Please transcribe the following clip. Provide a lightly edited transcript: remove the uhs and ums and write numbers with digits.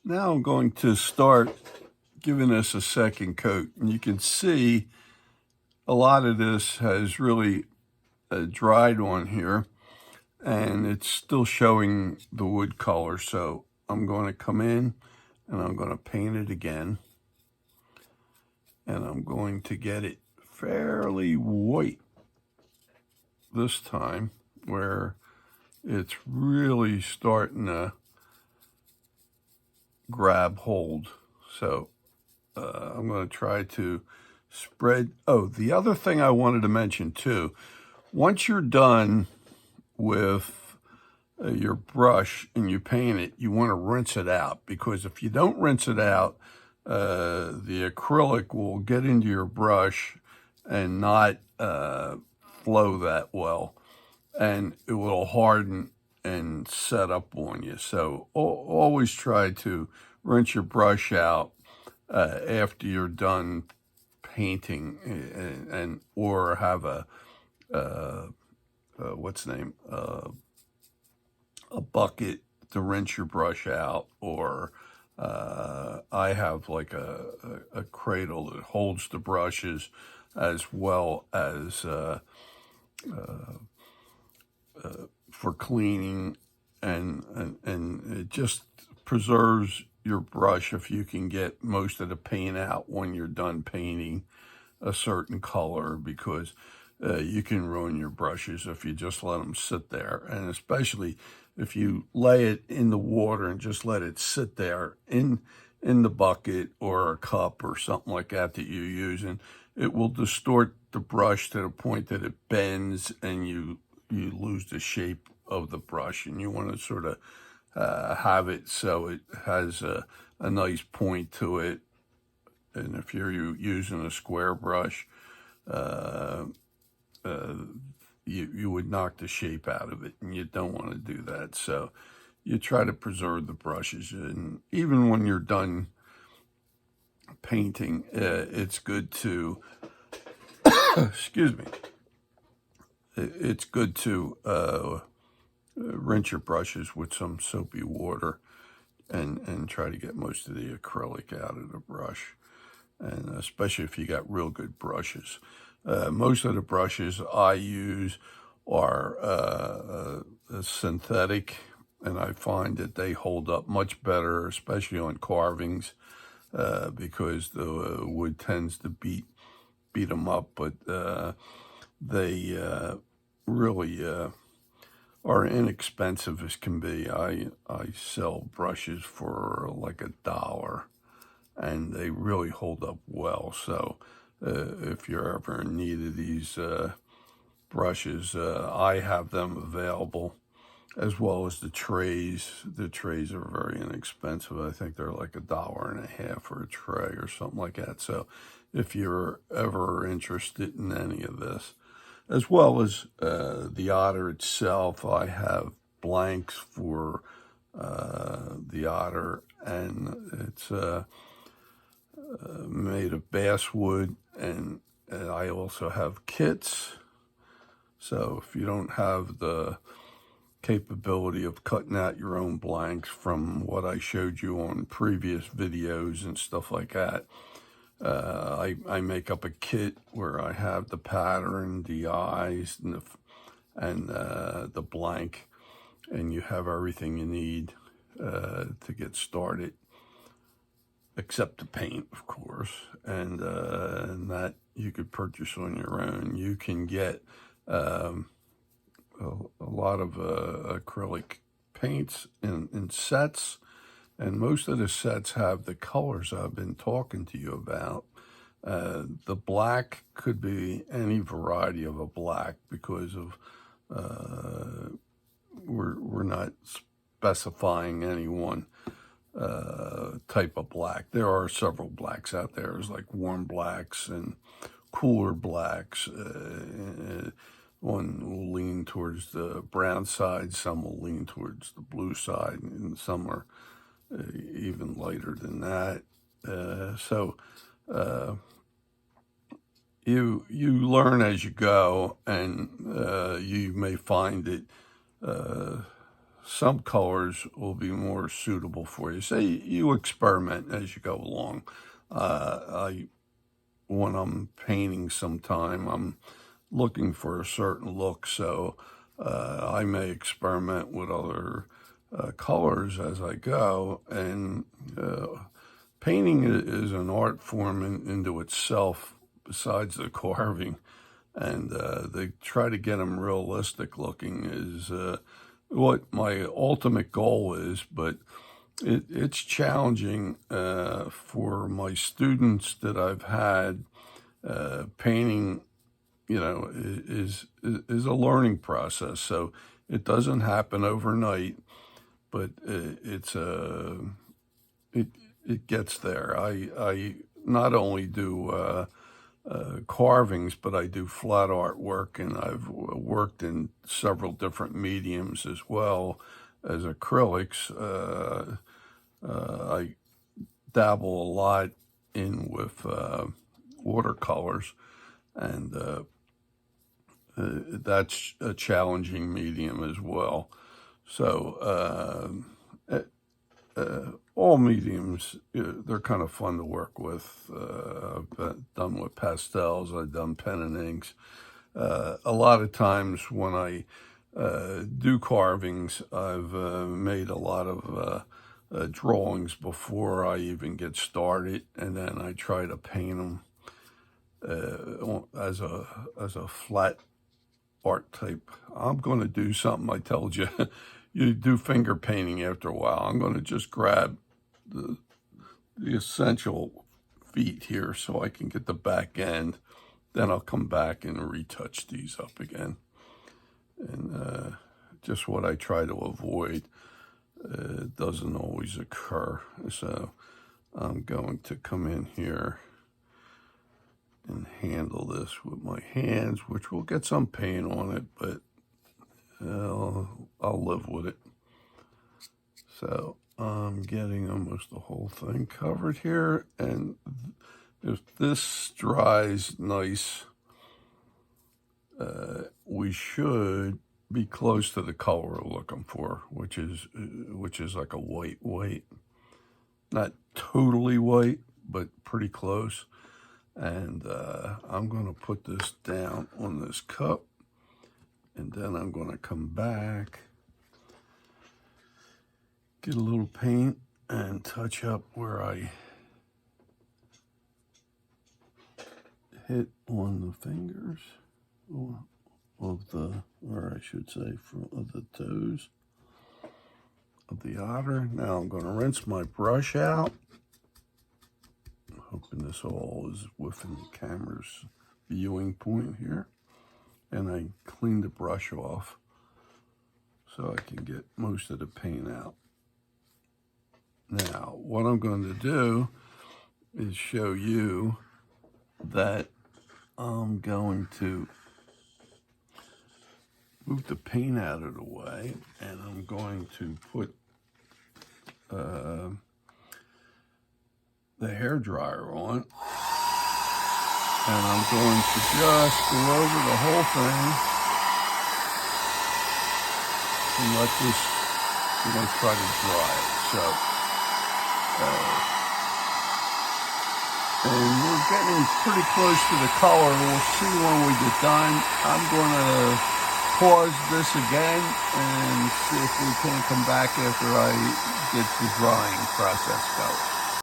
Now I'm going to start giving this a second coat. And you can see a lot of this has really dried on here, and it's still showing the wood color. So I'm going to come in and I'm going to paint it again. And I'm going to get it fairly white this time, where it's really starting to grab hold. So I'm going to try to spread. Oh, the other thing I wanted to mention too, once you're done with your brush and you paint it, you want to rinse it out, because if you don't rinse it out, the acrylic will get into your brush and not flow that well, and it will harden and set up on you. So always try to rinse your brush out after you're done painting, and or have a a bucket to rinse your brush out, or I have like a cradle that holds the brushes, as well as for cleaning, and it just preserves your brush if you can get most of the paint out when you're done painting a certain color, because you can ruin your brushes if you just let them sit there. And especially if you lay it in the water and just let it sit there in the bucket or a cup or something like that you're using, it will distort the brush to the point that it bends and you lose the shape of the brush. And you want to sort of have it so it has a nice point to it. And if you're using a square brush, you would knock the shape out of it, and you don't want to do that. So you try to preserve the brushes, and even when you're done painting, it's good to excuse me, it's good to rinse your brushes with some soapy water, and try to get most of the acrylic out of the brush, and especially if you got real good brushes. Most of the brushes I use are synthetic, and I find that they hold up much better, especially on carvings, because the wood tends to beat them up. But they really are inexpensive as can be. I sell brushes for like $1, and they really hold up well. So if you're ever in need of these brushes, I have them available, as well as the trays. The trays are very inexpensive. I think they're like $1.50 for a tray or something like that. So if you're ever interested in any of this, as well as the otter itself, I have blanks for the otter, and it's made of basswood, and I also have kits. So if you don't have the capability of cutting out your own blanks from what I showed you on previous videos and stuff like that, I make up a kit where I have the pattern, the eyes, and the blank, and you have everything you need to get started, except the paint, of course, and that you could purchase on your own. You can get a lot of acrylic paints in sets, and most of the sets have the colors I've been talking to you about. The black could be any variety of a black, because of we're not specifying any one type of black. There are several blacks out there. There's like warm blacks and cooler blacks. One will lean towards the brown side, some will lean towards the blue side, and some are even lighter than that. So you learn as you go, and you may find that some colors will be more suitable for you. So you experiment as you go along. When I'm painting sometime, I'm looking for a certain look, so I may experiment with other colors as I go. And painting is an art form into itself besides the carving, and they try to get them realistic looking is what my ultimate goal is, but it's challenging for my students that I've had. Painting, is a learning process, so it doesn't happen overnight, but it gets there. I not only do carvings, but I do flat art work, and I've worked in several different mediums as well as acrylics. I dabble a lot in with watercolors, and that's a challenging medium as well. So all mediums, they're kind of fun to work with. I've done with pastels, I've done pen and inks. A lot of times when I do carvings, I've made a lot of drawings before I even get started, and then I try to paint them as a flat art type. I'm going to do something I told you. You do finger painting after a while. I'm going to just grab the essential feet here so I can get the back end. Then I'll come back and retouch these up again. And just what I try to avoid doesn't always occur. So I'm going to come in here and handle this with my hands, which will get some paint on it, but I'll live with it. So I'm getting almost the whole thing covered here, and if this dries nice, we should be close to the color we're looking for, which is like a white, not totally white, but pretty close. And I'm going to put this down on this cup, and then I'm going to come back, get a little paint, and touch up where I hit on the fingers of the, or I should say, of the toes of the otter. Now I'm going to rinse my brush out. I'm hoping this all is within the camera's viewing point here. And I clean the brush off so I can get most of the paint out. Now, what I'm going to do is show you that I'm going to move the paint out of the way, and I'm going to put the hairdryer on, and I'm going to just go over the whole thing and let this, I'm going to try to dry it. So, and we're getting pretty close to the color. We'll see when we get done. I'm going to pause this again and see if we can come back after I get the drying process going.